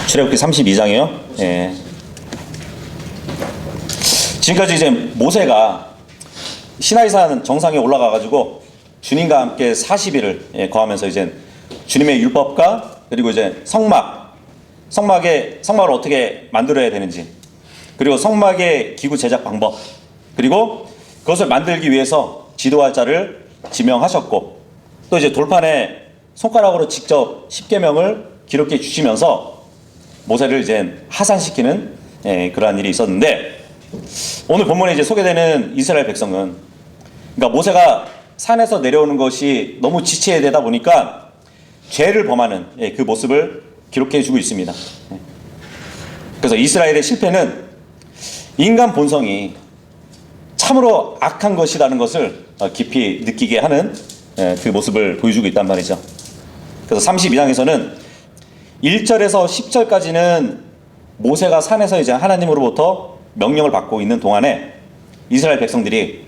출애굽기 32장이요. 예. 지금까지 이제 모세가 시나이산 정상에 올라가가지고 주님과 함께 40일을 거하면서 이제 주님의 율법과 그리고 이제 성막을 어떻게 만들어야 되는지, 그리고 성막의 기구 제작 방법, 그리고 그것을 만들기 위해서 지도할 자를 지명하셨고, 또 이제 돌판에 손가락으로 직접 십계명을 기록해 주시면서 모세를 이제 하산시키는 그러한 일이 있었는데, 오늘 본문에 이제 소개되는 이스라엘 백성은, 그러니까 모세가 산에서 내려오는 것이 너무 지체되다 보니까 죄를 범하는 그 모습을 기록해 주고 있습니다. 그래서 이스라엘의 실패는 인간 본성이 참으로 악한 것이라는 것을 깊이 느끼게 하는 그 모습을 보여주고 있단 말이죠. 그래서 32장에서는 1절에서 10절까지는 모세가 산에서 이제 하나님으로부터 명령을 받고 있는 동안에 이스라엘 백성들이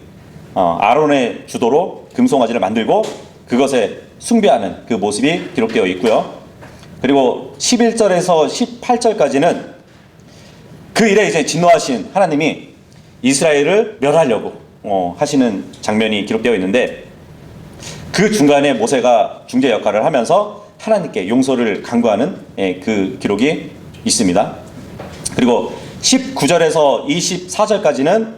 아론의 주도로 금송아지를 만들고 그것에 숭배하는 그 모습이 기록되어 있고요. 그리고 11절에서 18절까지는 그 일에 이제 진노하신 하나님이 이스라엘을 멸하려고 하시는 장면이 기록되어 있는데, 그 중간에 모세가 중재 역할을 하면서 하나님께 용서를 간구하는 그 기록이 있습니다. 그리고 19절에서 24절까지는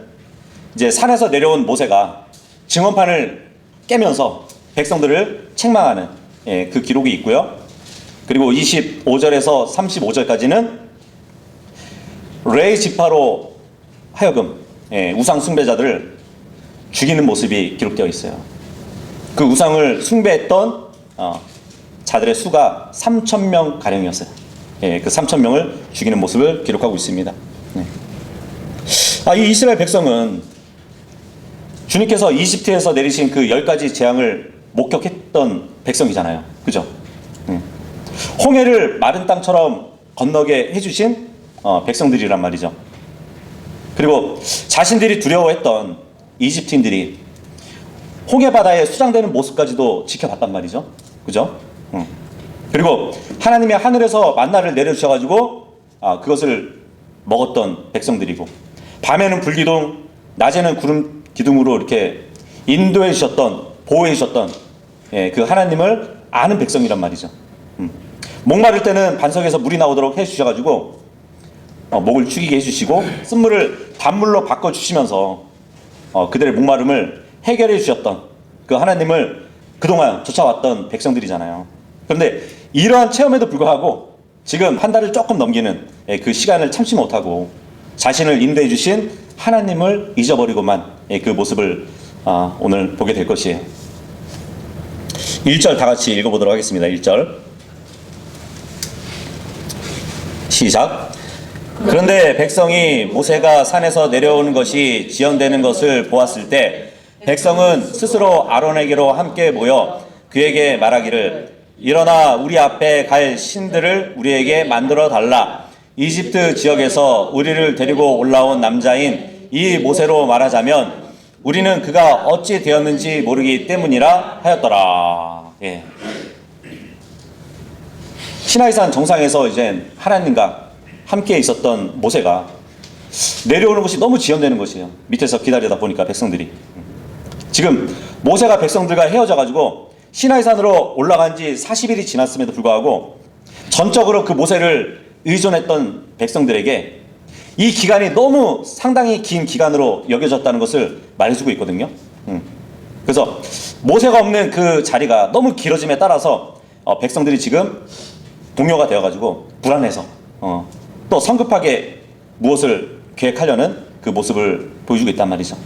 이제 산에서 내려온 모세가 증언판을 깨면서 백성들을 책망하는 그 기록이 있고요. 그리고 25절에서 35절까지는 레위 지파로 하여금 우상 숭배자들을 죽이는 모습이 기록되어 있어요. 그 우상을 숭배했던 자들의 수가 3,000명 가량이었어요. 그 3,000명을 죽이는 모습을 기록하고 있습니다. 이 이스라엘 백성은 주님께서 이집트에서 내리신 그 10가지 재앙을 목격했던 백성이잖아요. 그죠? 홍해를 마른 땅처럼 건너게 해주신 백성들이란 말이죠. 그리고 자신들이 두려워했던 이집트인들이 홍해 바다에 수장되는 모습까지도 지켜봤단 말이죠. 그죠? 그리고 하나님이 하늘에서 만나를 내려주셔가지고 그것을 먹었던 백성들이고, 밤에는 불기둥, 낮에는 구름 기둥으로 이렇게 인도해 주셨던, 보호해 주셨던 그 하나님을 아는 백성이란 말이죠. 목마를 때는 반석에서 물이 나오도록 해주셔가지고 목을 축이게 해주시고, 쓴물을 단물로 바꿔주시면서 그들의 목마름을 해결해 주셨던 그 하나님을 그동안 쫓아왔던 백성들이잖아요. 그런데 이러한 체험에도 불구하고 지금 한 달을 조금 넘기는 그 시간을 참지 못하고 자신을 인도해 주신 하나님을 잊어버리고만 그 모습을 오늘 보게 될 것이에요. 1절 다 같이 읽어보도록 하겠습니다. 1절 시작. 그런데 백성이 모세가 산에서 내려오는 것이 지연되는 것을 보았을 때 백성은 스스로 아론에게로 함께 모여 그에게 말하기를, 일어나 우리 앞에 갈 신들을 우리에게 만들어 달라. 이집트 지역에서 우리를 데리고 올라온 남자인 이 모세로 말하자면 우리는 그가 어찌 되었는지 모르기 때문이라 하였더라. 시나이산 정상에서 이제 하나님과 함께 있었던 모세가 내려오는 것이 너무 지연되는 것이에요. 밑에서 기다리다 보니까 백성들이. 지금 모세가 백성들과 헤어져가지고 시나이산으로 올라간 지 40일이 지났음에도 불구하고 전적으로 그 모세를 의존했던 백성들에게 이 기간이 너무 상당히 긴 기간으로 여겨졌다는 것을 말해주고 있거든요. 그래서 모세가 없는 그 자리가 너무 길어짐에 따라서 백성들이 지금 동요가 되어가지고 불안해서 또 성급하게 무엇을 계획하려는 그 모습을 보여주고 있단 말이죠.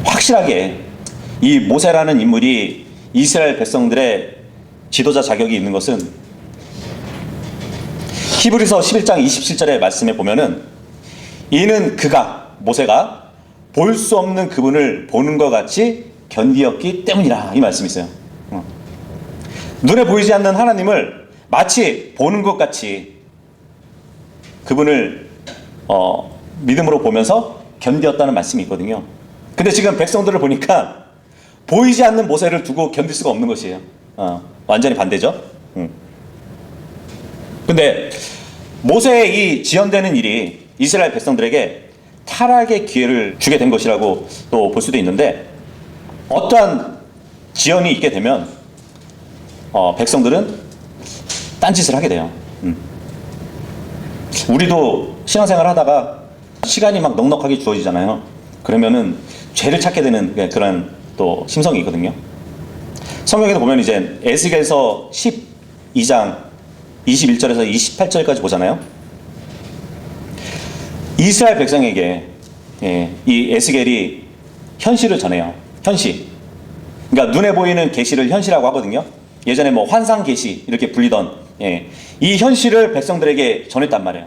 확실하게 이 모세라는 인물이 이스라엘 백성들의 지도자 자격이 있는 것은 히브리서 11장 27절의 말씀에 보면은, 이는 그가, 모세가 볼 수 없는 그분을 보는 것 같이 견디었기 때문이라, 이 말씀이 있어요. 눈에 보이지 않는 하나님을 마치 보는 것 같이 그분을 믿음으로 보면서 견디었다는 말씀이 있거든요. 근데 지금 백성들을 보니까 보이지 않는 모세를 두고 견딜 수가 없는 것이에요. 완전히 반대죠. 근데 모세의 이 지연되는 일이 이스라엘 백성들에게 타락의 기회를 주게 된 것이라고 또 볼 수도 있는데, 어떠한 지연이 있게 되면 백성들은 딴짓을 하게 돼요. 우리도 신앙생활 하다가 시간이 막 넉넉하게 주어지잖아요. 그러면은 죄를 찾게 되는 그런 또 심성이 있거든요. 성경에도 보면 이제 에스겔서 12장 21절에서 28절까지 보잖아요. 이스라엘 백성에게 이 에스겔이 현실을 전해요. 현실. 그러니까 눈에 보이는 계시를 현실이라고 하거든요. 예전에 뭐 환상 계시 이렇게 불리던 이 현실을 백성들에게 전했단 말이에요.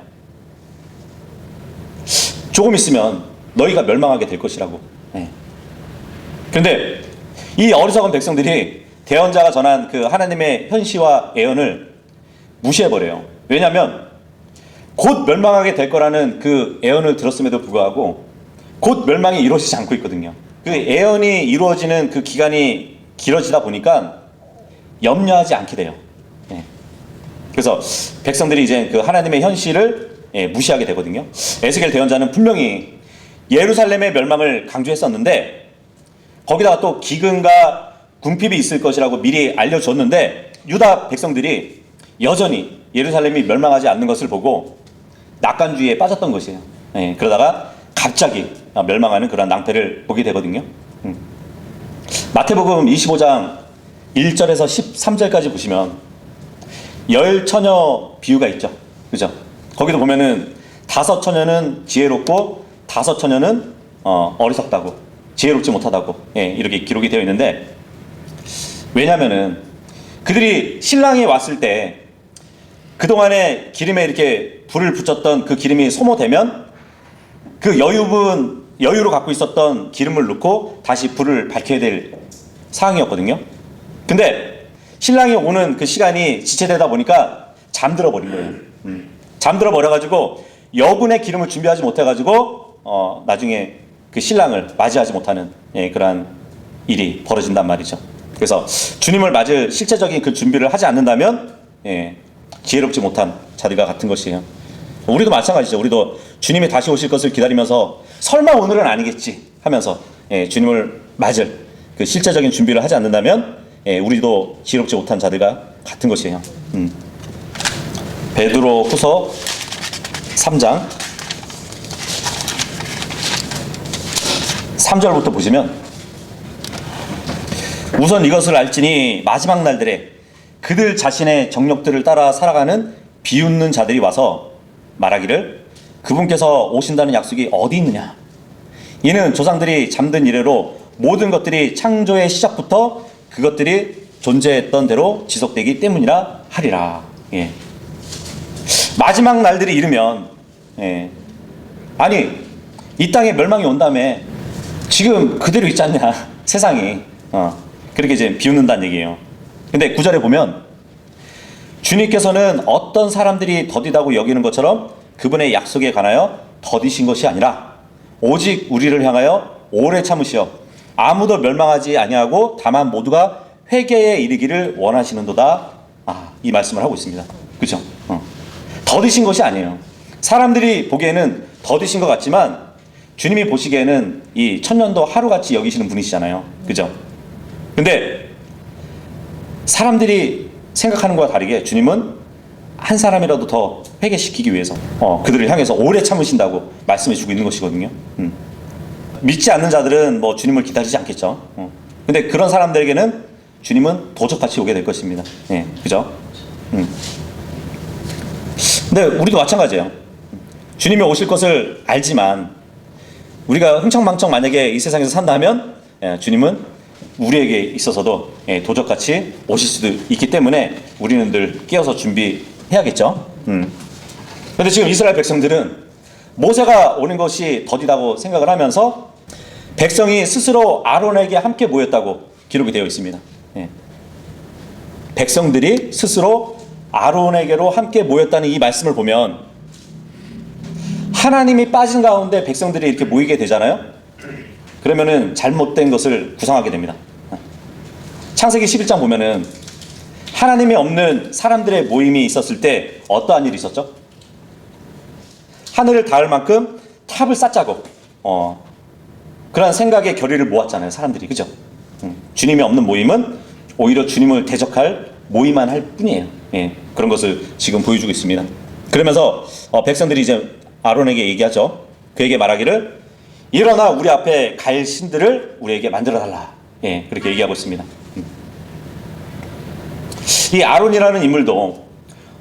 조금 있으면 너희가 멸망하게 될 것이라고. 그런데 이 어리석은 백성들이 대언자가 전한 그 하나님의 현시와 예언을 무시해버려요. 왜냐하면 곧 멸망하게 될 거라는 그 예언을 들었음에도 불구하고 곧 멸망이 이루어지지 않고 있거든요. 그 예언이 이루어지는 그 기간이 길어지다 보니까 염려하지 않게 돼요. 그래서 백성들이 이제 그 하나님의 현실을 무시하게 되거든요. 에스겔 대언자는 분명히 예루살렘의 멸망을 강조했었는데, 거기다가 또 기근과 궁핍이 있을 것이라고 미리 알려줬는데, 유다 백성들이 여전히 예루살렘이 멸망하지 않는 것을 보고 낙관주의에 빠졌던 것이에요. 그러다가 갑자기 멸망하는 그런 낭패를 보게 되거든요. 마태복음 25장 1절에서 13절까지 보시면 열 처녀 비유가 있죠. 그죠? 거기도 보면은 5 처녀는 지혜롭고 5 처녀는 어리석다고, 지혜롭지 못하다고 이렇게 기록이 되어 있는데, 왜냐면은 그들이 신랑이 왔을 때 그동안에 기름에 이렇게 불을 붙였던 그 기름이 소모되면 그 여유로 갖고 있었던 기름을 넣고 다시 불을 밝혀야 될 상황이었거든요. 근데 신랑이 오는 그 시간이 지체되다 보니까 잠들어 버린 거예요. 잠들어 버려가지고 여분의 기름을 준비하지 못해가지고 나중에 그 신랑을 맞이하지 못하는 그러한 일이 벌어진단 말이죠. 그래서 주님을 맞을 실제적인 그 준비를 하지 않는다면 지혜롭지 못한 자들과 같은 것이에요. 우리도 마찬가지죠. 우리도 주님이 다시 오실 것을 기다리면서 설마 오늘은 아니겠지 하면서 주님을 맞을 그 실제적인 준비를 하지 않는다면 우리도 지혜롭지 못한 자들과 같은 것이에요. 베드로 후서 3장 3절부터 보시면, 우선 이것을 알지니 마지막 날들에 그들 자신의 정욕들을 따라 살아가는 비웃는 자들이 와서 말하기를 그분께서 오신다는 약속이 어디 있느냐. 이는 조상들이 잠든 이래로 모든 것들이 창조의 시작부터 그것들이 존재했던 대로 지속되기 때문이라 하리라. 마지막 날들이 이르면 아니 이 땅에 멸망이 온 다음에 지금 그대로 있지 않냐 세상이, 그렇게 이제 비웃는다는 얘기예요. 근데 9절에 보면 주님께서는 어떤 사람들이 더디다고 여기는 것처럼 그분의 약속에 관하여 더디신 것이 아니라 오직 우리를 향하여 오래 참으시어 아무도 멸망하지 아니하고 다만 모두가 회개에 이르기를 원하시는도다. 이 말씀을 하고 있습니다. 그렇죠? 더디신 것이 아니에요. 사람들이 보기에는 더디신 것 같지만 주님이 보시기에는 이 천년도 하루같이 여기시는 분이시잖아요. 그죠? 근데 사람들이 생각하는 것과 다르게 주님은 한 사람이라도 더 회개시키기 위해서 그들을 향해서 오래 참으신다고 말씀해 주고 있는 것이거든요. 믿지 않는 자들은 뭐 주님을 기다리지 않겠죠. 근데 그런 사람들에게는 주님은 도적같이 오게 될 것입니다. 그죠? 근데 우리도 마찬가지예요. 주님이 오실 것을 알지만 우리가 흥청망청 만약에 이 세상에서 산다면 주님은 우리에게 있어서도 도적같이 오실 수도 있기 때문에 우리는 늘 깨어서 준비해야겠죠. 그런데 지금 이스라엘 백성들은 모세가 오는 것이 더디다고 생각을 하면서 백성이 스스로 아론에게 함께 모였다고 기록이 되어 있습니다. 백성들이 스스로 아론에게로 함께 모였다는 이 말씀을 보면 하나님이 빠진 가운데 백성들이 이렇게 모이게 되잖아요. 그러면은 잘못된 것을 구상하게 됩니다. 창세기 11장 보면은 하나님이 없는 사람들의 모임이 있었을 때 어떠한 일이 있었죠? 하늘을 닿을 만큼 탑을 쌓자고 그런 생각의 결의를 모았잖아요, 사람들이. 그죠? 주님이 없는 모임은 오히려 주님을 대적할 모임만 할 뿐이에요. 예, 그런 것을 지금 보여주고 있습니다. 그러면서 백성들이 이제 아론에게 얘기하죠. 그에게 말하기를 일어나 우리 앞에 갈 신들을 우리에게 만들어 달라. 예, 그렇게 얘기하고 있습니다. 이 아론이라는 인물도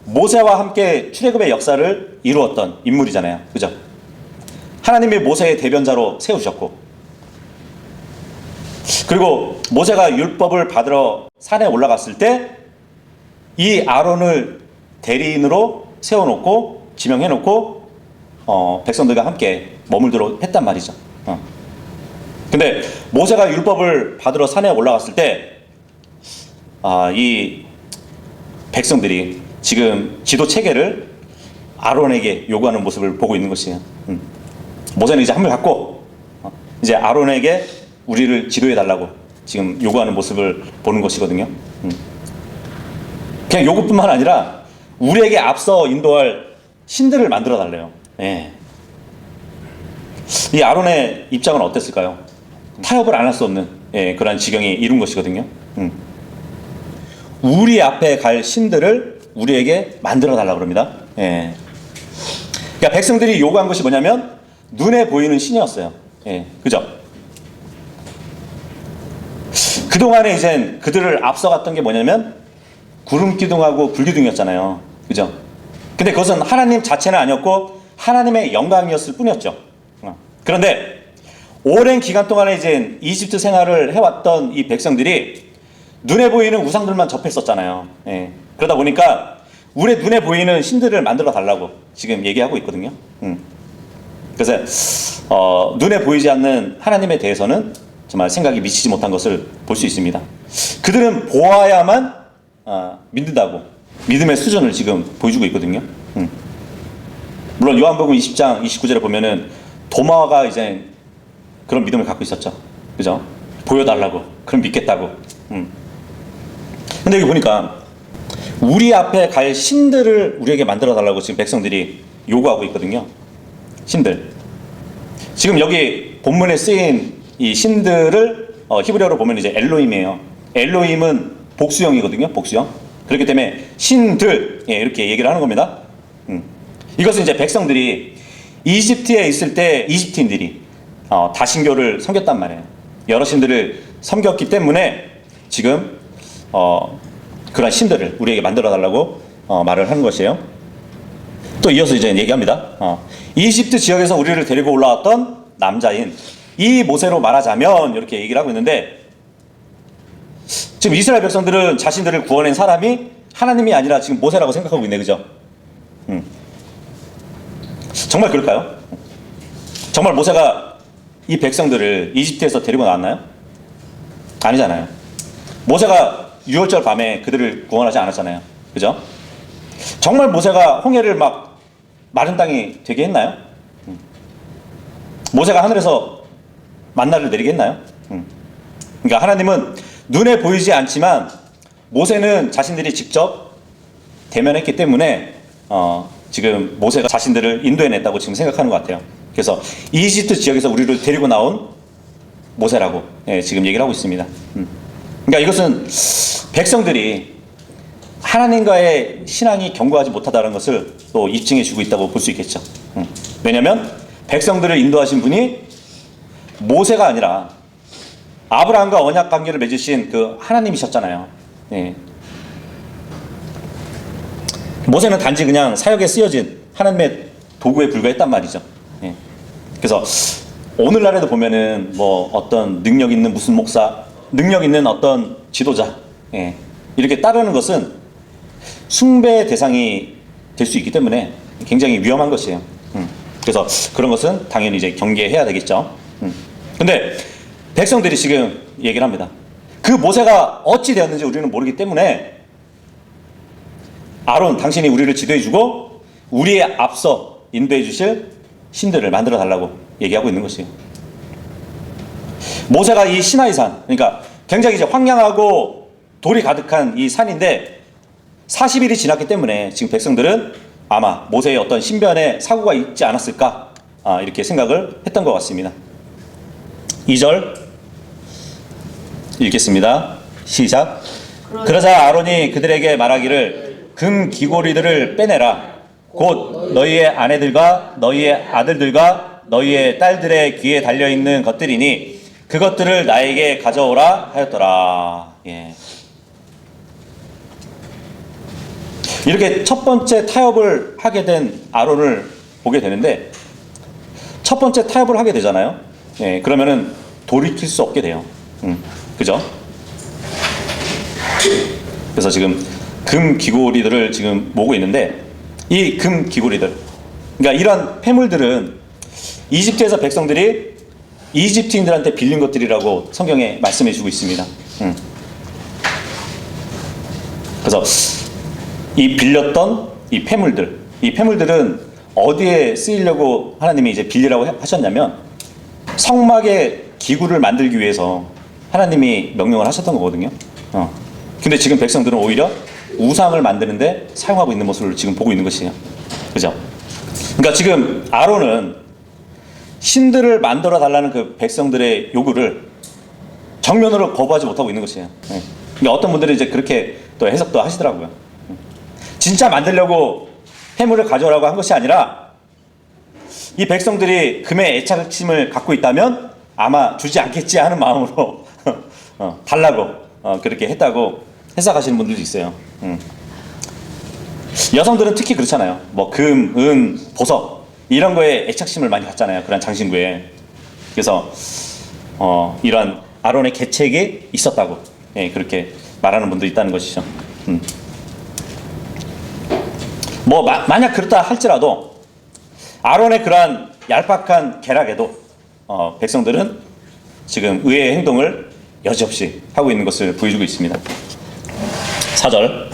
모세와 함께 출애굽의 역사를 이루었던 인물이잖아요. 그죠? 하나님이 모세의 대변자로 세우셨고, 그리고 모세가 율법을 받으러 산에 올라갔을 때 이 아론을 대리인으로 세워놓고 지명해놓고 백성들과 함께 머물도록 했단 말이죠. 근데 모세가 율법을 받으러 산에 올라갔을 때 이 백성들이 지금 지도 체계를 아론에게 요구하는 모습을 보고 있는 것이에요. 모세는 이제 함을 갖고 이제 아론에게 우리를 지도해 달라고 지금 요구하는 모습을 보는 것이거든요. 그냥 요구뿐만 아니라 우리에게 앞서 인도할 신들을 만들어 달래요. 예. 이 아론의 입장은 어땠을까요? 타협을 안 할 수 없는 그러한 지경에 이룬 것이거든요. 우리 앞에 갈 신들을 우리에게 만들어 달라고 그럽니다. 예. 그러니까 백성들이 요구한 것이 뭐냐면 눈에 보이는 신이었어요. 예. 그죠? 그동안에 이젠 그들을 앞서갔던 게 뭐냐면 구름 기둥하고 불 기둥이었잖아요. 그죠? 근데 그것은 하나님 자체는 아니었고 하나님의 영광이었을 뿐이었죠. 그런데 오랜 기간 동안에 이제 이집트 생활을 해왔던 이 백성들이 눈에 보이는 우상들만 접했었잖아요. 예. 그러다 보니까 우리 눈에 보이는 신들을 만들어 달라고 지금 얘기하고 있거든요. 그래서 눈에 보이지 않는 하나님에 대해서는 정말 생각이 미치지 못한 것을 볼 수 있습니다. 그들은 보아야만 믿는다고 믿음의 수준을 지금 보여주고 있거든요. 물론 요한복음 20장 29절에 보면은 도마가 이제 그런 믿음을 갖고 있었죠. 그죠? 보여달라고, 그럼 믿겠다고. 근데 여기 보니까 우리 앞에 갈 신들을 우리에게 만들어 달라고 지금 백성들이 요구하고 있거든요. 신들. 지금 여기 본문에 쓰인 이 신들을 히브리어로 보면 이제 엘로힘이에요. 엘로힘은 복수형이거든요. 복수형. 그렇기 때문에 신들 이렇게 얘기를 하는 겁니다. 이것은 이제 백성들이 이집트에 있을 때 이집트인들이 다신교를 섬겼단 말이에요. 여러 신들을 섬겼기 때문에 지금 그런 신들을 우리에게 만들어 달라고 말을 하는 것이에요. 또 이어서 이제 얘기합니다. 이집트 지역에서 우리를 데리고 올라왔던 남자인 이 모세로 말하자면 이렇게 얘기를 하고 있는데, 지금 이스라엘 백성들은 자신들을 구원한 사람이 하나님이 아니라 지금 모세라고 생각하고 있네. 그죠? 정말 그럴까요? 정말 모세가 이 백성들을 이집트에서 데리고 나왔나요? 아니잖아요. 모세가 6월절 밤에 그들을 구원하지 않았잖아요. 그죠? 정말 모세가 홍해를 막 마른 땅이 되게 했나요? 모세가 하늘에서 만나를 내리게 했나요? 그러니까 하나님은 눈에 보이지 않지만 모세는 자신들이 직접 대면했기 때문에 지금 모세가 자신들을 인도해냈다고 지금 생각하는 것 같아요. 그래서 이집트 지역에서 우리를 데리고 나온 모세라고 지금 얘기를 하고 있습니다. 그러니까 이것은 백성들이 하나님과의 신앙이 견고하지 못하다는 것을 또 입증해 주고 있다고 볼 수 있겠죠. 왜냐하면 백성들을 인도하신 분이 모세가 아니라 아브라함과 언약 관계를 맺으신 그 하나님이셨잖아요. 모세는 단지 그냥 사역에 쓰여진 하나님의 도구에 불과했단 말이죠. 그래서 오늘날에도 보면은 뭐 어떤 능력 있는 무슨 목사, 능력 있는 어떤 지도자 이렇게 따르는 것은 숭배의 대상이 될 수 있기 때문에 굉장히 위험한 것이에요. 그래서 그런 것은 당연히 이제 경계해야 되겠죠. 근데 백성들이 지금 얘기를 합니다. 그 모세가 어찌 되었는지 우리는 모르기 때문에 아론, 당신이 우리를 지도해주고 우리의 앞서 인도해주실 신들을 만들어 달라고 얘기하고 있는 것이에요. 모세가 이 시나이산, 그러니까 굉장히 이제 황량하고 돌이 가득한 이 산인데 40일이 지났기 때문에 지금 백성들은 아마 모세의 어떤 신변에 사고가 있지 않았을까, 이렇게 생각을 했던 것 같습니다. 2절 읽겠습니다. 시작. 그러자 아론이 그들에게 말하기를 금 귀고리들을 빼내라. 곧 너희의 아내들과 너희의 아들들과 너희의 딸들의 귀에 달려있는 것들이니 그것들을 나에게 가져오라 하였더라. 예. 이렇게 첫 번째 타협을 하게 된 아론을 보게 되는데, 첫 번째 타협을 하게 되잖아요. 예, 그러면은 돌이킬 수 없게 돼요. 그죠? 그래서 지금 금 귀고리들을 지금 모으고 있는데, 이 금 귀고리들, 그러니까 이런 폐물들은 이집트에서 백성들이 이집트인들한테 빌린 것들이라고 성경에 말씀해 주고 있습니다. 그래서 이 빌렸던 이 폐물들은 어디에 쓰이려고 하나님이 이제 빌리라고 하셨냐면, 성막의 기구를 만들기 위해서 하나님이 명령을 하셨던 거거든요. 근데 지금 백성들은 오히려 우상을 만드는데 사용하고 있는 모습을 지금 보고 있는 것이에요. 그죠? 그러니까 지금 아론은 신들을 만들어 달라는 그 백성들의 요구를 정면으로 거부하지 못하고 있는 것이에요. 그러니까 어떤 분들은 이제 그렇게 또 해석도 하시더라고요. 진짜 만들려고 해물을 가져오라고 한 것이 아니라, 이 백성들이 금의 애착심을 갖고 있다면 아마 주지 않겠지 하는 마음으로 달라고 그렇게 했다고 해석하시는 분들도 있어요. 여성들은 특히 그렇잖아요. 뭐 금, 은, 보석 이런 거에 애착심을 많이 갖잖아요. 그런 장신구에. 그래서 이런 아론의 계책이 있었다고, 예, 그렇게 말하는 분도 있다는 것이죠. 뭐 만약 그렇다 할지라도 아론의 그러한 얄팍한 계략에도 백성들은 지금 의의 행동을 여지없이 하고 있는 것을 보여주고 있습니다. 4절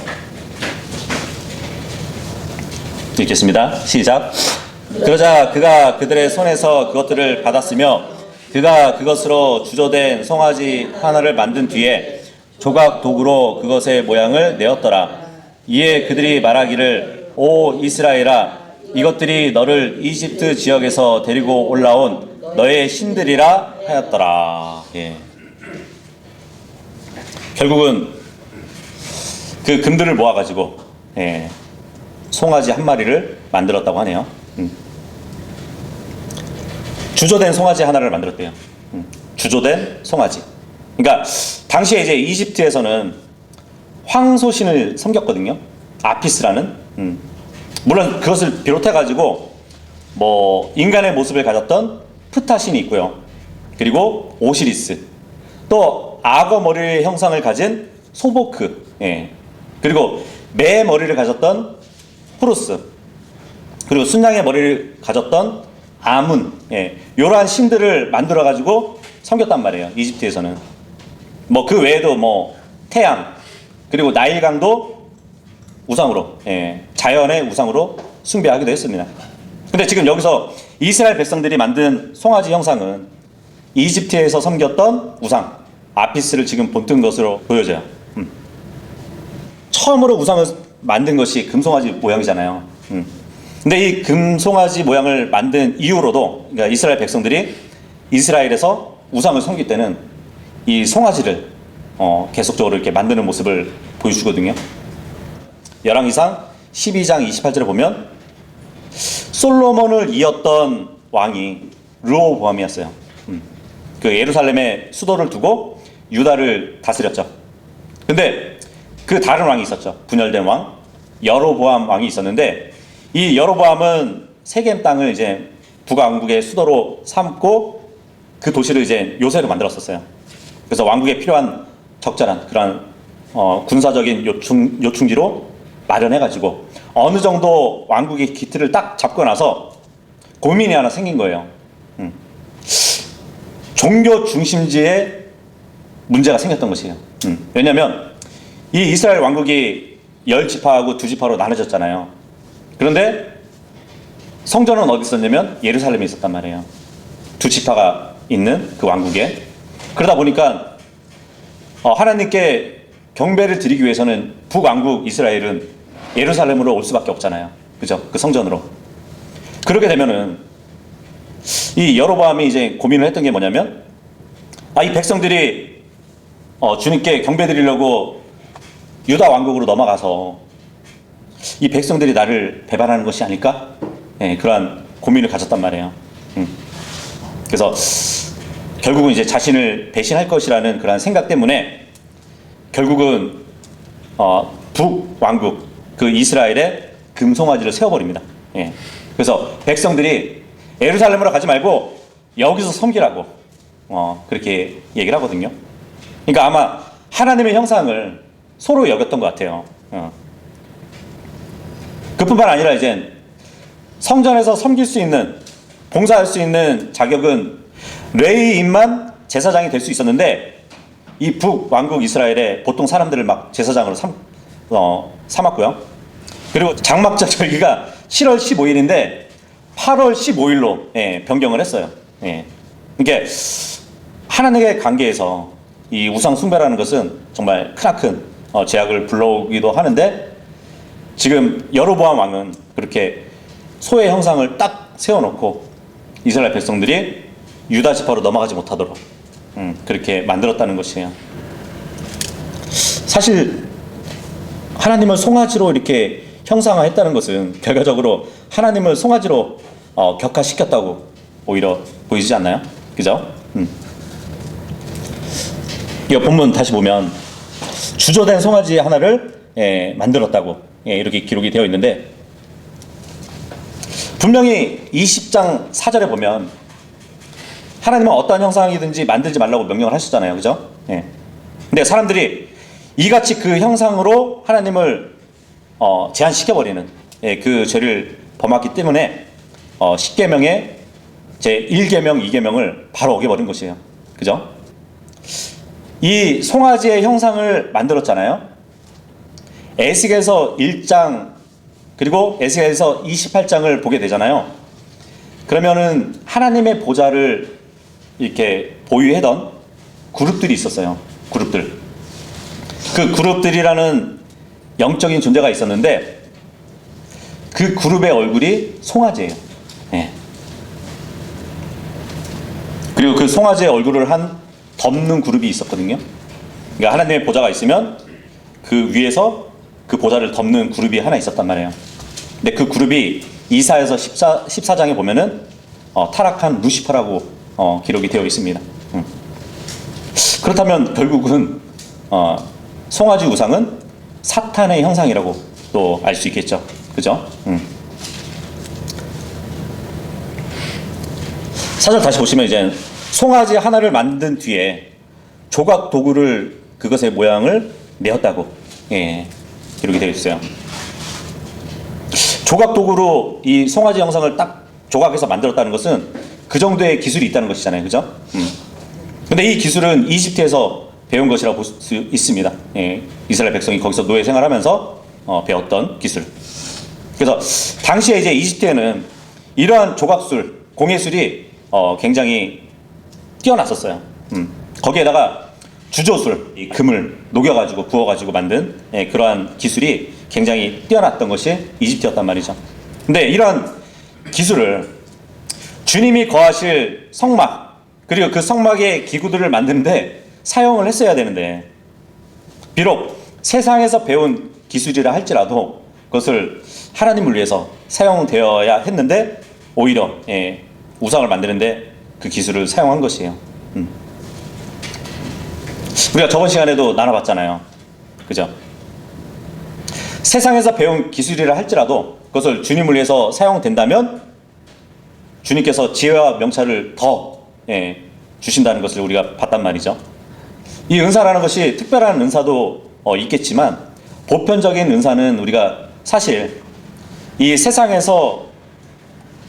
읽겠습니다. 시작. 그러자 그가 그들의 손에서 그것들을 받았으며 그가 그것으로 주조된 송아지 하나를 만든 뒤에 조각 도구로 그것의 모양을 내었더라. 이에 그들이 말하기를 오 이스라엘아, 이것들이 너를 이집트 지역에서 데리고 올라온 너의 신들이라 하였더라. 예. 결국은 그 금들을 모아가지고, 예, 송아지 한 마리를 만들었다고 하네요. 주조된 송아지 하나를 만들었대요. 주조된 송아지. 그러니까 당시에 이제 이집트에서는 황소신을 섬겼거든요. 아피스라는. 물론 그것을 비롯해가지고 뭐 인간의 모습을 가졌던 프타신이 있고요. 그리고 오시리스, 또 악어 머리의 형상을 가진 소보크, 예, 그리고 매 머리를 가졌던 호루스, 그리고 순양의 머리를 가졌던 아문, 예, 이러한 신들을 만들어 가지고 섬겼단 말이에요. 이집트에서는. 뭐 그 외에도 뭐 태양, 그리고 나일강도 우상으로, 예, 자연의 우상으로 숭배하기도 했습니다. 근데 지금 여기서 이스라엘 백성들이 만든 송아지 형상은 이집트에서 섬겼던 우상 아피스를 지금 본뜬 것으로 보여져요. 처음으로 우상을 만든 것이 금송아지 모양이잖아요. 근데 이 금송아지 모양을 만든 이후로도, 그러니까 이스라엘 백성들이 이스라엘에서 우상을 섬길 때는 이 송아지를 계속적으로 이렇게 만드는 모습을 보여주거든요. 열왕기상 12장 28절에 보면 솔로몬을 이었던 왕이 르호보암이었어요. 그 예루살렘에 수도를 두고 유다를 다스렸죠. 근데 그 다른 왕이 있었죠. 분열된 왕 여로보암 왕이 있었는데, 이 여로보암은 세겜 땅을 이제 북왕국의 수도로 삼고 그 도시를 이제 요새로 만들었었어요. 그래서 왕국에 필요한 적절한 그런 군사적인 요충지로 마련해가지고 어느 정도 왕국의 기틀을 딱 잡고 나서 고민이 하나 생긴 거예요. 종교 중심지에 문제가 생겼던 것이에요. 왜냐하면 이 이스라엘 왕국이 10지파하고 2지파로 나눠졌잖아요. 그런데 성전은 어디 있었냐면 예루살렘에 있었단 말이에요. 2지파가 있는 그 왕국에. 그러다 보니까 하나님께 경배를 드리기 위해서는 북왕국 이스라엘은 예루살렘으로 올 수밖에 없잖아요. 그죠? 그 성전으로. 그렇게 되면은 이 여로보암이 이제 고민을 했던 게 뭐냐면, 이 백성들이 주님께 경배 드리려고 유다 왕국으로 넘어가서 이 백성들이 나를 배반하는 것이 아닐까? 그러한 고민을 가졌단 말이에요. 그래서 결국은 이제 자신을 배신할 것이라는 그런 생각 때문에 결국은 북왕국 그 이스라엘에 금송아지를 세워버립니다. 그래서 백성들이 예루살렘으로 가지 말고 여기서 섬기라고 그렇게 얘기를 하거든요. 그러니까 아마 하나님의 형상을 서로 여겼던 것 같아요. 그뿐만 아니라 이제 성전에서 섬길 수 있는, 봉사할 수 있는 자격은 레위인만 제사장이 될 수 있었는데, 이 북왕국 이스라엘에 보통 사람들을 막 제사장으로 삼았고요. 그리고 장막절 절기가 7월 15일인데 8월 15일로 변경을 했어요. 그러니까 하나님의 관계에서 이 우상 숭배라는 것은 정말 크나큰 제약을 불러오기도 하는데, 지금 여로보암 왕은 그렇게 소의 형상을 딱 세워놓고 이스라엘 백성들이 유다 지파로 넘어가지 못하도록 그렇게 만들었다는 것이에요. 사실 하나님을 송아지로 이렇게 형상화했다는 것은 결과적으로 하나님을 송아지로 격화시켰다고 오히려 보이지 않나요? 그죠? 이 본문 다시 보면 주조된 송아지 하나를 만들었다고 이렇게 기록이 되어 있는데, 분명히 20장 4절에 보면 하나님은 어떠한 형상이든지 만들지 말라고 명령을 하셨잖아요. 그죠? 근데 사람들이 이같이 그 형상으로 하나님을 제한시켜버리는 그 죄를 범했기 때문에 10계명의 제 1계명, 2계명을 바로 어겨버린 것이에요. 그죠? 이 송아지의 형상을 만들었잖아요. 에스겔서 1장 그리고 에스겔서 28장을 보게 되잖아요. 그러면은 하나님의 보좌를 이렇게 보유하던 그룹들이 있었어요. 그룹들. 그 그룹들이라는 영적인 존재가 있었는데, 그 그룹의 얼굴이 송아지예요. 그리고 그 송아지의 얼굴을 한 덮는 그룹이 있었거든요. 그러니까 하나님의 보좌가 있으면 그 위에서 그 보좌를 덮는 그룹이 하나 있었단 말이에요. 근데 그 그룹이 이사야서 14장에 보면은 타락한 루시퍼라고 기록이 되어 있습니다. 그렇다면 결국은 송아지 우상은 사탄의 형상이라고 또 알 수 있겠죠. 그죠? 4절 다시 보시면 이제 송아지 하나를 만든 뒤에 조각 도구를 그것의 모양을 내었다고 기록이 되어 있어요. 조각 도구로 이 송아지 형상을 딱 조각해서 만들었다는 것은 그 정도의 기술이 있다는 것이잖아요. 그죠? 근데 이 기술은 이집트에서 배운 것이라고 볼 수 있습니다. 이스라엘 백성이 거기서 노예 생활하면서 배웠던 기술. 그래서 당시에 이제 이집트에는 이러한 조각술, 공예술이 굉장히 뛰어났었어요. 거기에다가 주조술, 이 금을 녹여가지고 부어가지고 만든 그러한 기술이 굉장히 뛰어났던 것이 이집트였단 말이죠. 근데 이러한 기술을 주님이 거하실 성막, 그리고 그 성막의 기구들을 만드는데 사용을 했어야 되는데, 비록 세상에서 배운 기술이라 할지라도 그것을 하나님을 위해서 사용되어야 했는데 오히려 우상을 만드는데 그 기술을 사용한 것이에요. 우리가 저번 시간에도 나눠봤잖아요. 그죠? 세상에서 배운 기술이라 할지라도 그것을 주님을 위해서 사용된다면 주님께서 지혜와 명찰을 더 주신다는 것을 우리가 봤단 말이죠. 이 은사라는 것이 특별한 은사도 있겠지만, 보편적인 은사는 우리가 사실 이 세상에서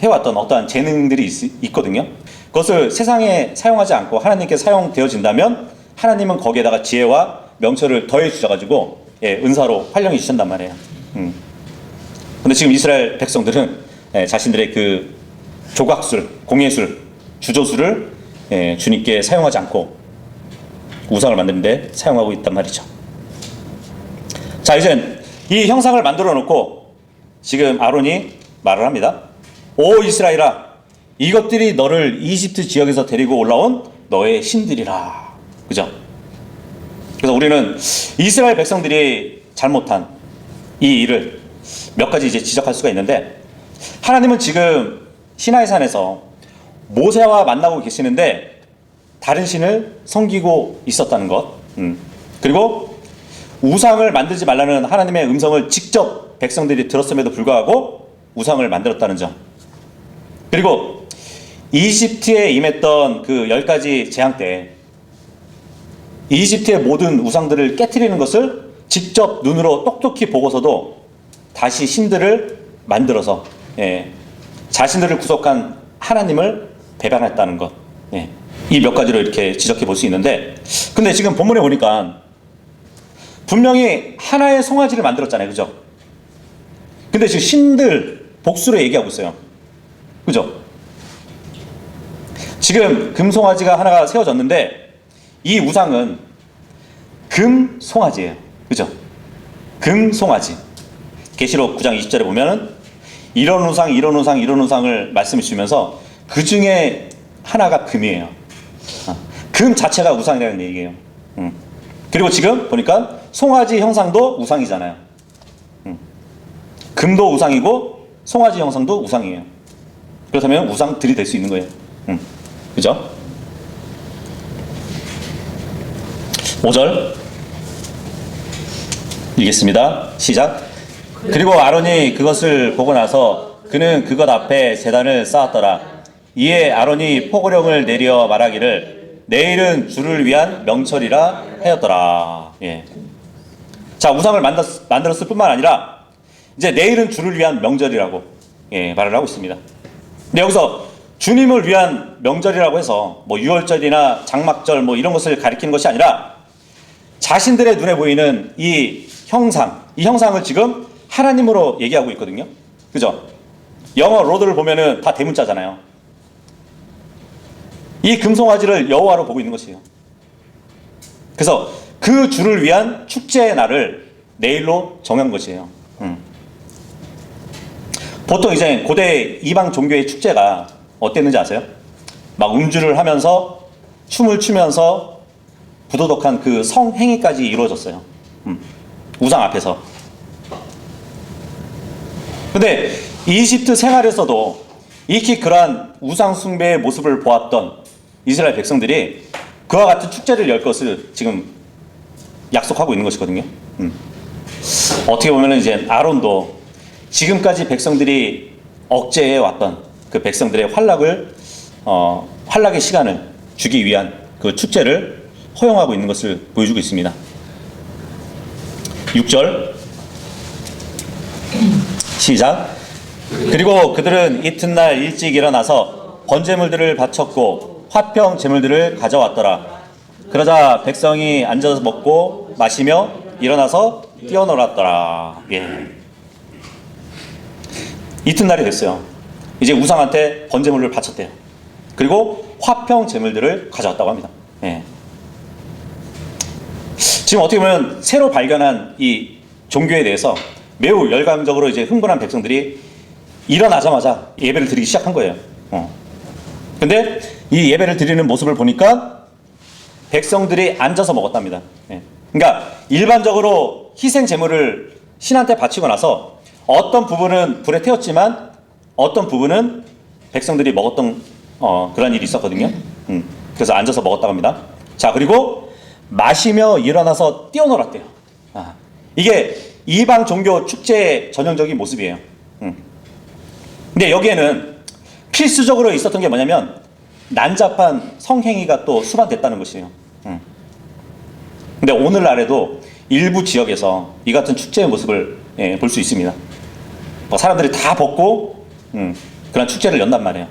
해왔던 어떠한 재능들이 있거든요. 그것을 세상에 사용하지 않고 하나님께 사용되어진다면 하나님은 거기에다가 지혜와 명철을 더해 주셔가지고 은사로 활용해 주신단 말이에요. 근데 지금 이스라엘 백성들은 자신들의 그 조각술, 공예술, 주조술을 주님께 사용하지 않고 우상을 만드는데 사용하고 있단 말이죠. 자, 이제 이 형상을 만들어 놓고 지금 아론이 말을 합니다. 오 이스라엘아, 이것들이 너를 이집트 지역에서 데리고 올라온 너의 신들이라. 그죠? 그래서 우리는 이스라엘 백성들이 잘못한 이 일을 몇 가지 이제 지적할 수가 있는데, 하나님은 지금 시나이 산에서 모세와 만나고 계시는데 다른 신을 섬기고 있었다는 것, 그리고 우상을 만들지 말라는 하나님의 음성을 직접 백성들이 들었음에도 불구하고 우상을 만들었다는 점, 그리고 이집트에 임했던 그 10가지 재앙 때 이집트의 모든 우상들을 깨트리는 것을 직접 눈으로 똑똑히 보고서도 다시 신들을 만들어서 자신들을 구속한 하나님을 배반했다는 것, 이 몇 가지로 이렇게 지적해 볼 수 있는데, 근데 지금 본문에 보니까 분명히 하나의 송아지를 만들었잖아요. 그죠? 근데 지금 신들 복수로 얘기하고 있어요. 그죠? 지금 금송아지가 하나가 세워졌는데 이 우상은 금송아지예요. 그죠? 금송아지. 계시록 9장 20절에 보면은 이런 우상, 이런 우상, 이런 우상을 말씀해 주면서 그 중에 하나가 금이에요. 금 자체가 우상이라는 얘기예요. 그리고 지금 보니까 송아지 형상도 우상이잖아요. 금도 우상이고 송아지 형상도 우상이에요. 그렇다면 우상들이 될 수 있는 거예요. 그죠? 5절 읽겠습니다. 시작. 그리고 아론이 그것을 보고 나서 그는 그것 앞에 제단을 쌓았더라. 이에 아론이 포고령을 내려 말하기를 내일은 주를 위한 명철이라 하였더라. 자, 우상을 만들었을 뿐만 아니라 이제 내일은 주를 위한 명절이라고 말을 하고 있습니다. 근데 여기서 주님을 위한 명절이라고 해서 뭐 유월절이나 장막절 뭐 이런 것을 가리키는 것이 아니라 자신들의 눈에 보이는 이 형상을 지금 하나님으로 얘기하고 있거든요. 그죠? 영어 로드를 보면은 다 대문자잖아요. 이 금송아지를 여호와로 보고 있는 것이에요. 그래서 그 주를 위한 축제의 날을 내일로 정한 것이에요. 보통 이제 고대 이방 종교의 축제가 어땠는지 아세요? 막 음주를 하면서 춤을 추면서 부도덕한 그 성행위까지 이루어졌어요. 우상 앞에서. 근데 이집트 생활에서도 익히 그러한 우상 숭배의 모습을 보았던 이스라엘 백성들이 그와 같은 축제를 열 것을 지금 약속하고 있는 것이거든요. 어떻게 보면 이제 아론도 지금까지 백성들이 억제해 왔던 그 백성들의 환락의 시간을 주기 위한 그 축제를 허용하고 있는 것을 보여주고 있습니다. 6절 시작. 그리고 그들은 이튿날 일찍 일어나서 번제물들을 바쳤고 화평 제물들을 가져왔더라. 그러자 백성이 앉아서 먹고 마시며 일어나서 뛰어놀았더라. 이튿날이 됐어요. 이제 우상한테 번제물을 바쳤대요. 그리고 화평 제물들을 가져왔다고 합니다. 지금 어떻게 보면 새로 발견한 이 종교에 대해서 매우 열광적으로 이제 흥분한 백성들이 일어나자마자 예배를 드리기 시작한 거예요. 근데 이 예배를 드리는 모습을 보니까 백성들이 앉아서 먹었답니다. 그러니까 일반적으로 희생 제물을 신한테 바치고 나서 어떤 부분은 불에 태웠지만 어떤 부분은 백성들이 먹었던 그런 일이 있었거든요. 그래서 앉아서 먹었다고 합니다. 자, 그리고 마시며 일어나서 뛰어놀았대요. 이게 이방 종교 축제의 전형적인 모습이에요. 근데 여기에는 필수적으로 있었던 게 뭐냐면 난잡한 성행위가 또 수반됐다는 것이에요. 근데 오늘날에도 일부 지역에서 이 같은 축제의 모습을 볼 수 있습니다. 사람들이 다 벗고 그런 축제를 연단 말이에요.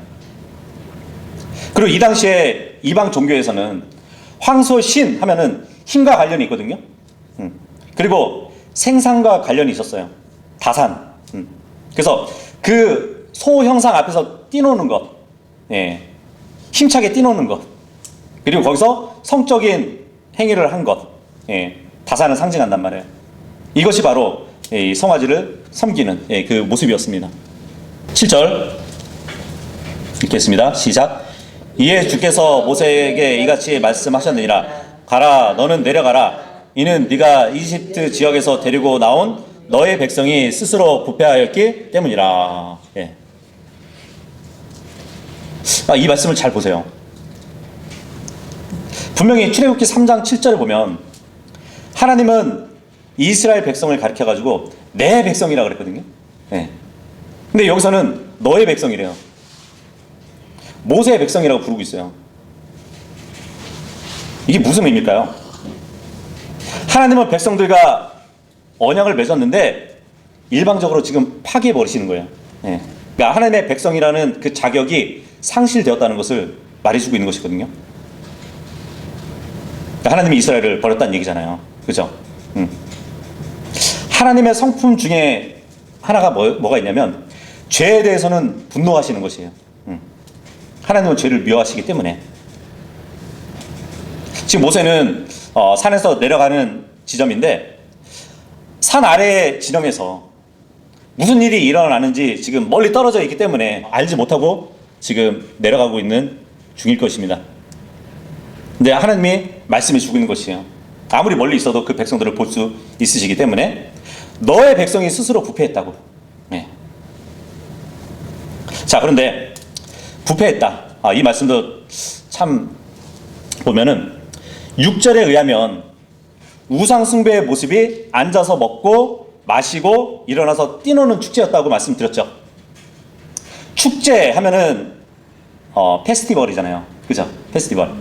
그리고 이 당시에 이방 종교에서는 황소신 하면은 힘과 관련이 있거든요. 그리고 생산과 관련이 있었어요. 다산. 그래서 그 소 형상 앞에서 뛰노는 것, 힘차게 뛰노는 것, 그리고 거기서 성적인 행위를 한 것, 다산을 상징한단 말이에요. 이것이 바로 이 송아지를 섬기는 그 모습이었습니다. 7절 읽겠습니다. 시작. 이에 주께서 모세에게 이같이 말씀하셨느니라. 가라, 너는 내려가라. 이는 네가 이집트 지역에서 데리고 나온 너의 백성이 스스로 부패하였기 때문이라. 예. 이 말씀을 잘 보세요. 분명히 출애굽기 3장 7절을 보면 하나님은 이스라엘 백성을 가리켜가지고 내 백성이라고 그랬거든요. 예. 근데 여기서는 너의 백성이래요. 모세의 백성이라고 부르고 있어요. 이게 무슨 의미일까요? 하나님은 백성들과 언약을 맺었는데 일방적으로 지금 파기해 버리시는 거예요. 예. 그러니까 하나님의 백성이라는 그 자격이 상실되었다는 것을 말해주고 있는 것이거든요. 그러니까 하나님이 이스라엘을 버렸다는 얘기잖아요. 그죠? 하나님의 성품 중에 하나가 뭐가 있냐면 죄에 대해서는 분노하시는 것이에요. 하나님은 죄를 미워하시기 때문에. 지금 모세는 산에서 내려가는 지점인데 산 아래의 지점에서 무슨 일이 일어나는지 지금 멀리 떨어져 있기 때문에 알지 못하고 지금 내려가고 있는 중일 것입니다. 근데 하나님이 말씀해 주고 있는 것이에요. 아무리 멀리 있어도 그 백성들을 볼 수 있으시기 때문에 너의 백성이 스스로 부패했다고. 네. 자, 그런데 부패했다. 이 말씀도 참 보면은 6절에 의하면 우상 숭배의 모습이 앉아서 먹고 마시고 일어나서 뛰노는 축제였다고 말씀드렸죠. 축제 하면은 페스티벌이잖아요. 그죠? 페스티벌.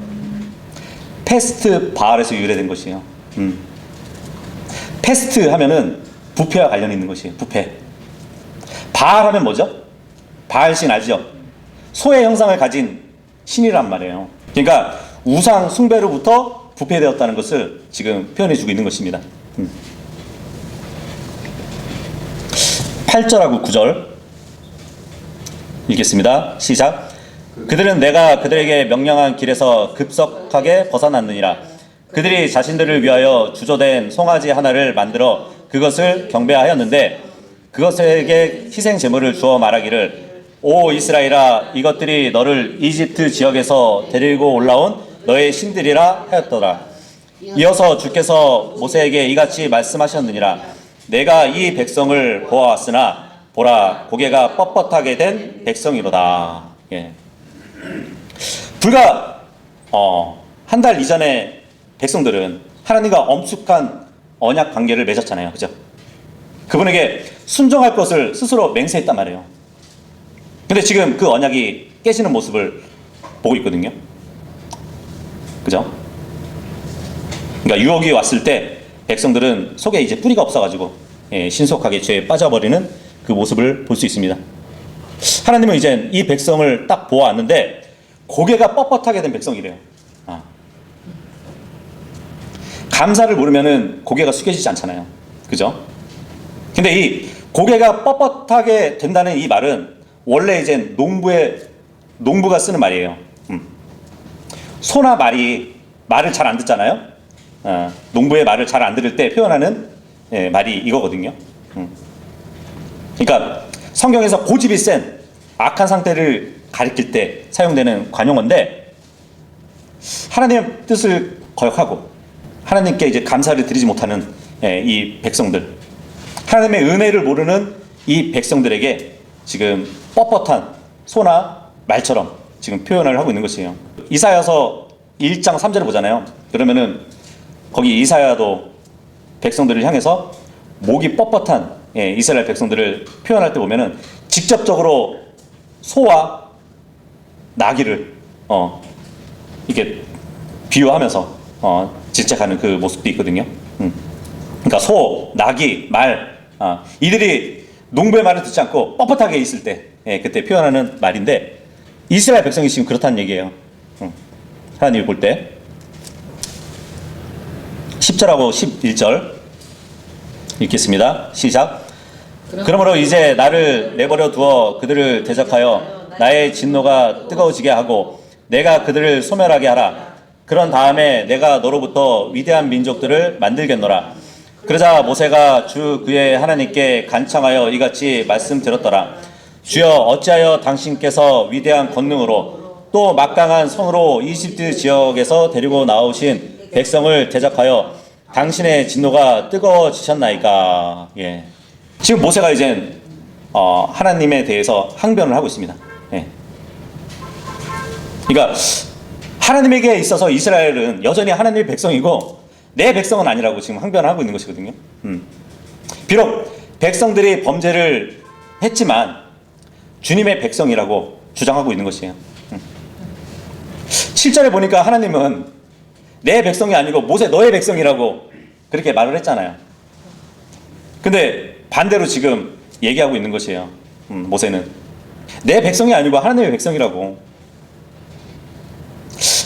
페스트 바알에서 유래된 것이에요. 페스트 하면은 부패와 관련이 있는 것이에요. 부패. 바알 하면 뭐죠? 바알신 알죠? 소의 형상을 가진 신이란 말이에요. 그러니까 우상 숭배로부터 부패되었다는 것을 지금 표현해 주고 있는 것입니다. 8절하고 9절 읽겠습니다. 시작. 그들은 내가 그들에게 명령한 길에서 급속하게 벗어났느니라. 그들이 자신들을 위하여 주조된 송아지 하나를 만들어 그것을 경배하였는데 그것에게 희생 제물을 주어 말하기를 오 이스라엘아 이것들이 너를 이집트 지역에서 데리고 올라온 너의 신들이라 하였더라. 이어서 주께서 모세에게 이같이 말씀하셨느니라. 내가 이 백성을 보아왔으나 보라 고개가 뻣뻣하게 된 백성이로다. 예. 불과 한 달 이전에 백성들은 하나님과 엄숙한 언약 관계를 맺었잖아요. 그죠? 그분에게 순종할 것을 스스로 맹세했단 말이에요. 근데 지금 그 언약이 깨지는 모습을 보고 있거든요. 그죠? 그러니까 유혹이 왔을 때 백성들은 속에 이제 뿌리가 없어가지고 신속하게 죄에 빠져버리는 그 모습을 볼 수 있습니다. 하나님은 이제 이 백성을 딱 보아왔는데 고개가 뻣뻣하게 된 백성이래요. 감사를 모르면은 고개가 숙여지지 않잖아요. 그죠? 근데 이 고개가 뻣뻣하게 된다는 이 말은 원래 이제 농부가 쓰는 말이에요. 소나 말을 잘 안 듣잖아요. 농부의 말을 잘 안 들을 때 표현하는 말이 이거거든요. 그러니까 성경에서 고집이 센 악한 상태를 가리킬 때 사용되는 관용어인데 하나님의 뜻을 거역하고 하나님께 이제 감사를 드리지 못하는 이 백성들, 하나님의 은혜를 모르는 이 백성들에게 지금 뻣뻣한 소나 말처럼 지금 표현을 하고 있는 것이에요. 이사야서 1장 3절을 보잖아요. 그러면은 거기 이사야도 백성들을 향해서 목이 뻣뻣한 이스라엘 백성들을 표현할 때 보면은 직접적으로 소와 나귀를 이렇게 비유하면서 질책하는 그 모습도 있거든요. 그러니까 소, 나귀, 말 이들이 농부의 말을 듣지 않고 뻣뻣하게 있을 때 그때 표현하는 말인데 이스라엘 백성이 지금 그렇다는 얘기예요. 하나님이 볼 때 10절하고 11절 읽겠습니다. 시작. 그러므로 이제 나를 내버려 두어 그들을 대적하여 나의 진노가 뜨거워지게 하고 내가 그들을 소멸하게 하라. 그런 다음에 내가 너로부터 위대한 민족들을 만들겠노라. 그러자 모세가 주 그의 하나님께 간청하여 이같이 말씀드렸더라. 주여, 어찌하여 당신께서 위대한 권능으로 또 막강한 손으로 이집트 지역에서 데리고 나오신 백성을 대적하여 당신의 진노가 뜨거워지셨나이까. 예. 지금 모세가 이제 하나님에 대해서 항변을 하고 있습니다. 예. 그러니까 하나님에게 있어서 이스라엘은 여전히 하나님의 백성이고 내 백성은 아니라고 지금 항변하고 있는 것이거든요. 비록 백성들이 범죄를 했지만 주님의 백성이라고 주장하고 있는 것이에요. 7절에 보니까 하나님은 내 백성이 아니고 모세 너의 백성이라고 그렇게 말을 했잖아요. 근데 반대로 지금 얘기하고 있는 것이에요. 모세는 내 백성이 아니고 하나님의 백성이라고.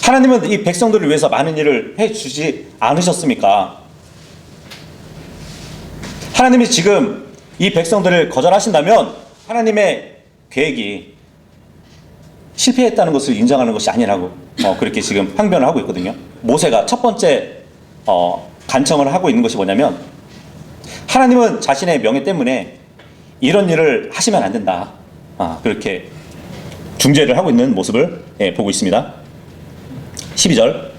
하나님은 이 백성들을 위해서 많은 일을 해주지 않으셨습니까? 하나님이 지금 이 백성들을 거절하신다면 하나님의 계획이 실패했다는 것을 인정하는 것이 아니라고 그렇게 지금 항변을 하고 있거든요. 모세가 첫 번째 간청을 하고 있는 것이 뭐냐면 하나님은 자신의 명예 때문에 이런 일을 하시면 안 된다. 그렇게 중재를 하고 있는 모습을 보고 있습니다. 12절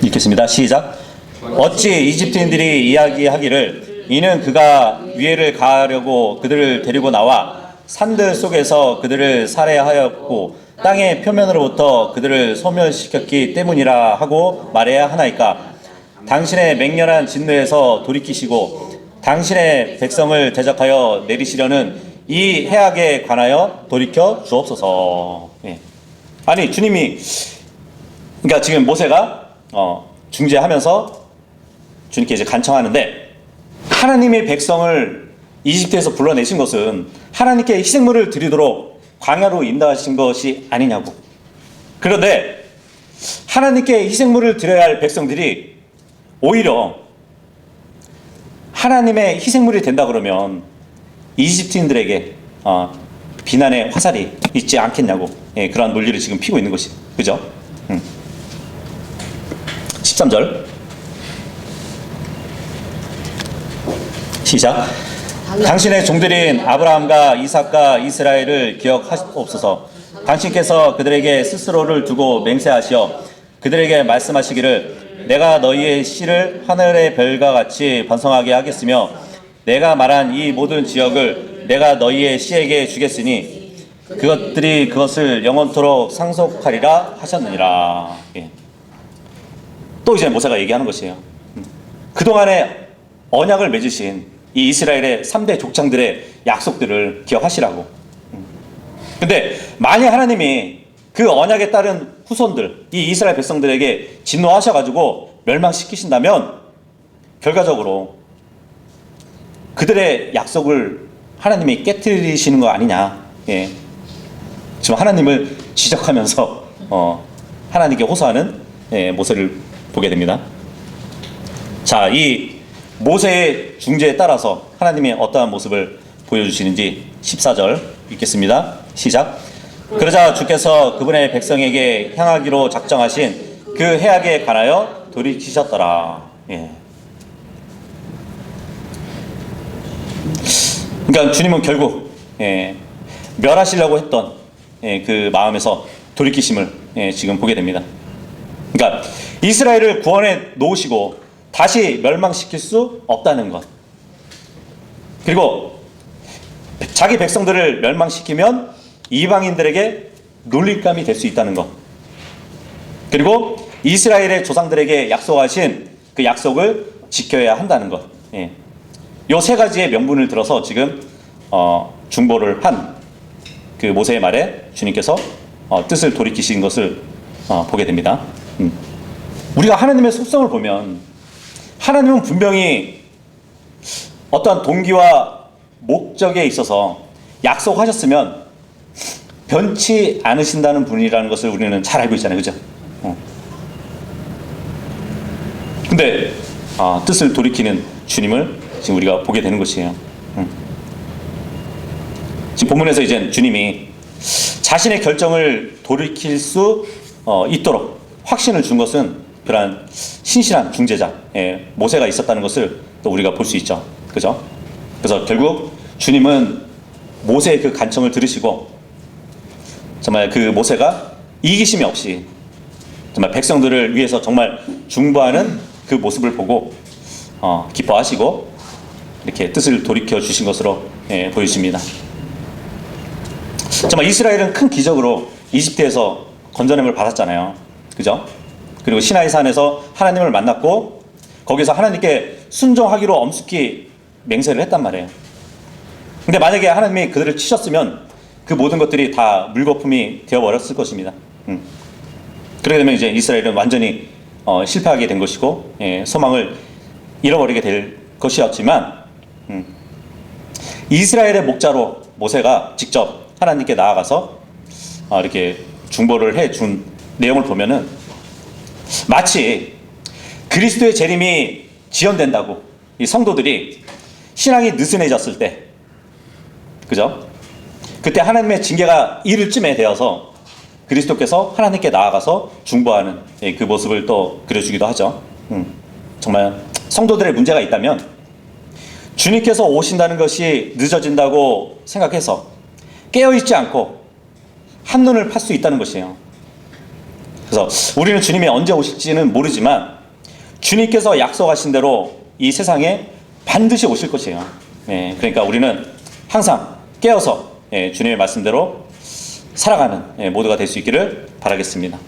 읽겠습니다. 시작. 어찌 이집트인들이 이야기하기를 이는 그가 위해를 가하려고 그들을 데리고 나와 산들 속에서 그들을 살해하였고 땅의 표면으로부터 그들을 소멸시켰기 때문이라 하고 말해야 하나이까. 당신의 맹렬한 진노에서 돌이키시고 당신의 백성을 대적하여 내리시려는 이 해악에 관하여 돌이켜 주옵소서. 예. 아니 주님이 그러니까 지금 모세가 중재하면서 주님께 이제 간청하는데 하나님의 백성을 이집트에서 불러내신 것은 하나님께 희생물을 드리도록 광야로 인도하신 것이 아니냐고. 그런데 하나님께 희생물을 드려야 할 백성들이 오히려 하나님의 희생물이 된다 그러면 이집트인들에게 비난의 화살이 있지 않겠냐고. 예, 그러한 논리를 지금 피고 있는 것이 그죠? 13절 시작. 당신의 종들인 아브라함과 이삭과 이스라엘을 기억하옵소서. 당신께서 그들에게 스스로를 두고 맹세하시어 그들에게 말씀하시기를 내가 너희의 씨를 하늘의 별과 같이 번성하게 하겠으며 내가 말한 이 모든 지역을 내가 너희의 씨에게 주겠으니 그것들이 그것을 영원토록 상속하리라 하셨느니라. 예. 또 이제 모세가 얘기하는 것이에요. 그동안에 언약을 맺으신 이 이스라엘의 3대 족장들의 약속들을 기억하시라고. 근데 만약 하나님이 그 언약에 따른 후손들, 이 이스라엘 백성들에게 진노하셔가지고 멸망시키신다면 결과적으로 그들의 약속을 하나님이 깨뜨리시는 거 아니냐. 예. 지금 하나님을 지적하면서 하나님께 호소하는 모세를 보게 됩니다. 자, 이 모세의 중재에 따라서 하나님이 어떠한 모습을 보여주시는지 14절 읽겠습니다. 시작. 그러자 주께서 그분의 백성에게 향하기로 작정하신 그 해악에 관하여 돌이키셨더라. 예. 그러니까 주님은 결국 멸하시려고 했던 그 마음에서 돌이키심을 지금 보게 됩니다. 그러니까 이스라엘을 구원해 놓으시고 다시 멸망시킬 수 없다는 것. 그리고 자기 백성들을 멸망시키면 이방인들에게 놀림감이 될 수 있다는 것. 그리고 이스라엘의 조상들에게 약속하신 그 약속을 지켜야 한다는 것. 요 세 가지의 명분을 들어서 지금 중보를 한 그 모세의 말에 주님께서 뜻을 돌이키신 것을 보게 됩니다. 우리가 하나님의 속성을 보면 하나님은 분명히 어떠한 동기와 목적에 있어서 약속하셨으면 변치 않으신다는 분이라는 것을 우리는 잘 알고 있잖아요. 그죠? 근데 뜻을 돌이키는 주님을 지금 우리가 보게 되는 것이에요. 지금 본문에서 이제 주님이 자신의 결정을 돌이킬 수 있도록 확신을 준 것은 그러한 신실한 중재자, 모세가 있었다는 것을 또 우리가 볼 수 있죠. 그죠? 그래서 결국 주님은 모세의 그 간청을 들으시고 정말 그 모세가 이기심이 없이 정말 백성들을 위해서 정말 중보하는 그 모습을 보고 기뻐하시고 이렇게 뜻을 돌이켜 주신 것으로 보여집니다. 정말 이스라엘은 큰 기적으로 이집트에서 건져냄을 받았잖아요. 그죠? 그리고 시나이 산에서 하나님을 만났고 거기서 하나님께 순종하기로 엄숙히 맹세를 했단 말이에요. 근데 만약에 하나님이 그들을 치셨으면 그 모든 것들이 다 물거품이 되어버렸을 것입니다. 그렇게 되면 이제 이스라엘은 완전히 실패하게 된 것이고 소망을 잃어버리게 될 것이었지만 이스라엘의 목자로 모세가 직접 하나님께 나아가서 이렇게 중보를 해준 내용을 보면은 마치 그리스도의 재림이 지연된다고 이 성도들이 신앙이 느슨해졌을 때, 그죠? 그때 하나님의 징계가 이를 쯤에 되어서 그리스도께서 하나님께 나아가서 중보하는 그 모습을 또 그려주기도 하죠. 정말 성도들의 문제가 있다면 주님께서 오신다는 것이 늦어진다고 생각해서 깨어있지 않고 한눈을 팔 수 있다는 것이에요. 그래서 우리는 주님이 언제 오실지는 모르지만 주님께서 약속하신 대로 이 세상에 반드시 오실 것이에요. 그러니까 우리는 항상 깨어서 주님의 말씀대로 살아가는 모두가 될 수 있기를 바라겠습니다.